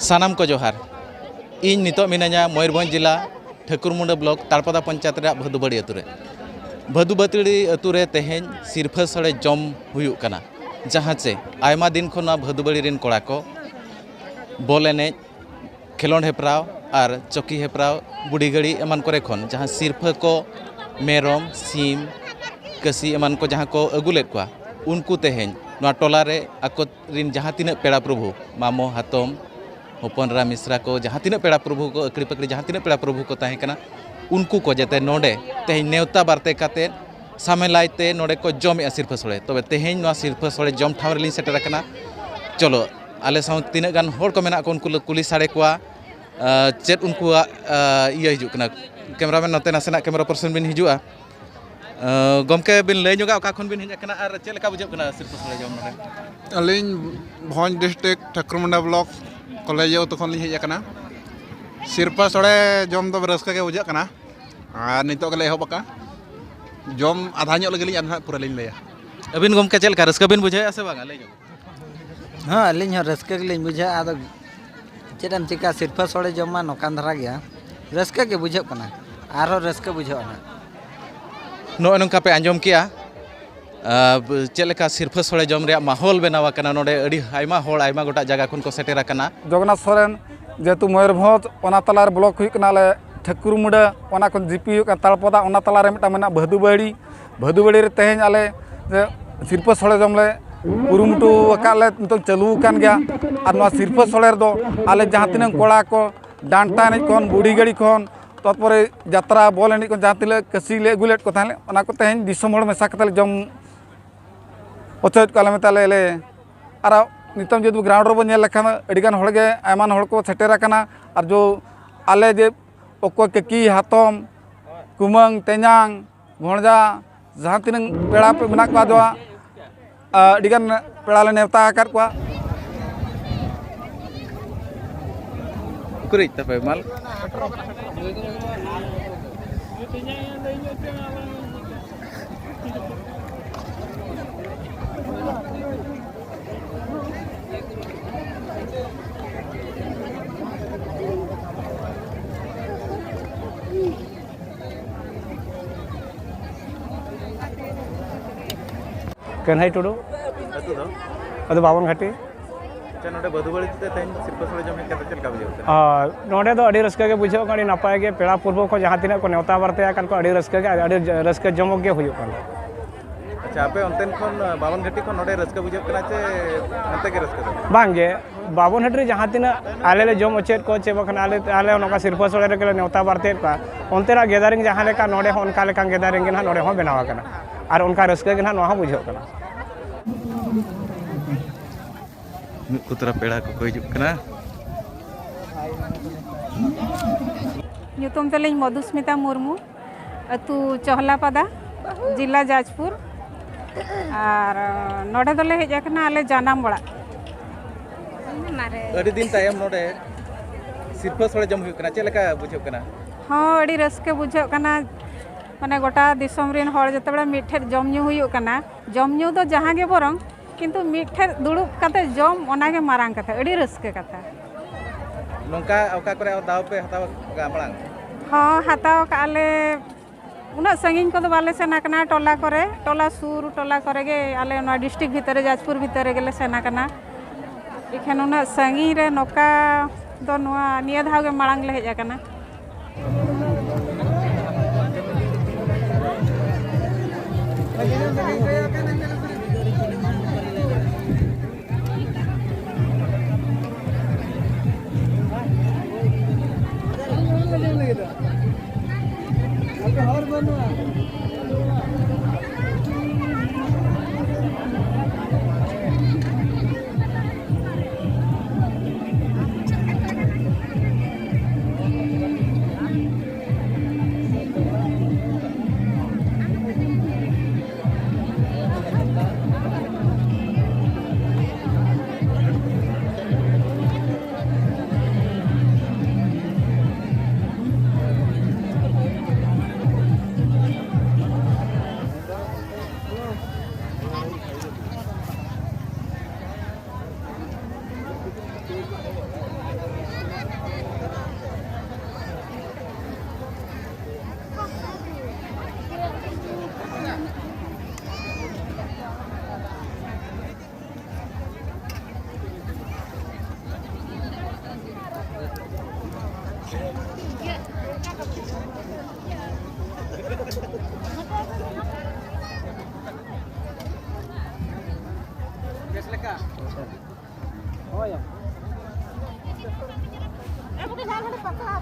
सानाम को जोहार इन नितो मिनाया मयूरभंज जिला ठाकुरमुंडा ब्लॉक ताड़पदा पंचायत रे भदुबड़ी भदुबड़ी अतुरे तेहें सिरफा सड़े जम हुयुक कना जहाँ से आयमा दिन खन भदुबड़ी रेन कोड़ा को बॉल एनेज खेलोंड हेप्राव और चौकी हेप्राव बुढ़ी गड़ी एमान करे खन जहाँ सिरफा को मेरम सीम कसी एमान को जहाँ को अगुलेट को उनको तेहें टोला रे आको रिन जहाँ तीन पेड़ा प्रभु मामो हातम हपनरा मिश्रा को जहाँ तीन पेड़ा प्रभु को अकड़ी पकड़ी जहाँ तीन पेड़ा प्रभु को तहें कना उनको को जते नोडे तेहें नेवता बारते काते सामेलाइते नोडे को जमे सिरफा सोड़े तबे तेहें नोआ सिरफा सोड़े जम ठाव रेलिन सेटर कना चलो आले साउ तीन गान होड़ को मेना को उनको कुली साड़े को चेत उनको इया हिजु कना कैमरामैन नते नासेना कैमरा पर्सन बिन हिजुआ गमके बिन लय जोगा ओका खन बिन हिज कना आर चेल का बुझे कना सिरफा सोड़े जम नोडे अलिन भंज डिस्ट्रिक्ट ठाकुरमुंडा ब्लॉक कॉलेज तखन लिन हेज कना सिरफा सोड़े जम दो रस्का के बुझे कना और नितो गले एहबका जम आधा ᱧᱚᱜ लगे आधा पूरा लिन लया अबिन गमके चेल का रस्का बिन बुझे से बागा लय जो हाँ अलिन रस्का के बुझे आदो चेदम चिका सिरफा सोड़े जमा नोकान धरा गया रस्का के बुझे कना आरो रस्का बुझे ना नो नंका पे आंजम किया चेलका सिरफा सोड़े जम रे माहौल बनावा कना नोडे अड़ी आयमा होड़ आयमा गोटा जगह खन को सेटेरा कना जगन्नाथ सोरेन जेतु मयूरभंज ओना तलार ब्लॉक हुई कनाले ठाकुरमुंडा ओना को जीपी हुई तालपदा ओना तलारे मिटा मेना भदुबड़ी रे तेहें आले सिरफा सोड़े जमले कुरुमुटु अकाले नितो चालू कान गया और नोआ सिरफा सोड़े दो आले जहाँ तीन कोड़ा को डांटा एनेज खन बुढ़ी गड़ी खन तत्परे यात्रा बॉल एनेज को जहाँ तीन कसी ले अगुलेट को ताहले ओना को तेहें दिसम होड़ मेसा कते जम पचोज को आले मेताले ले और नितम जो ग्राउंड रे बन नेल लेखान अडिगान होड़गे आयमान होड़ को सेटेरा कना और जो आले जे ओको केकी हातम कुमंग तेजांग भणजा जहाँ तीन पेड़ा पे मेना को दो अडिगान पेड़ा ले नेवता आकार को कुरिज तपे माल कन्हई टुडू अतु दो अद बावन घाटी नोडे भदुबड़ी ते तेहें सिरफा सोड़े जम हेकते चेल का बुझे नोडे दो अड़ी रस्का के बुझे अड़ी नपाय के पेड़ा पूर्व को जहाँ तीन को नेवता बारते आकान को अड़ी रस्का जमक गे हुई अच्छा आपे अंतेन खन बावन घाटी खन नोडे रस्का बुझे कना चे अंते के रस्का बांगे बावन हटरी जहाँ तीन आले ले जम अचेत को चे बखन आले आले नोका सिरफा सोड़े रे के नेवता बारते का अंतेरा गेदारिंग जहाँ लेका नोडे हो उनका लेका गेदारिंग ना नोडे हो बनावा कना और उनका रस्का के ना नोहा बुझे कना कुतरा पेड़ा को कोई जुक कना ᱧᱩᱛᱩᱢ ᱛᱮᱞᱤᱧ मधुस्मिता मुर्मू अतु चहलापदा जिला जाजपुर और नोडे दोले हेज आकना आले जानाम बड़ा अड़ी दिन तायम नोडे सिरफा सोड़े जम हुई कना चेलका बुझे कना हाँ अड़ी रस्के बुझे कना माने गोटा दिसम रिन हर जतबेला मिठे जम ᱧᱩ हुई कना जम ᱧᱩ दो जहाँ गे बरंग किंतु मिठे दुड़ुब काते जम ओनागे मारांग कथा अड़ी रस्के कथा नोंका ओका करे दाव पे हताव गामलांग हाँ हताव काले उना संगीन को बाले सेना कना टोला करे टोला सुर टोला करे गे आले ना डिस्ट्रिक्ट भीतर जाजपुर भीतर गेले सेना कना इखन उना संगी रे नोका दो नोआ निया धाव गे मारांग ले हेज कना bukan hal-hal patah,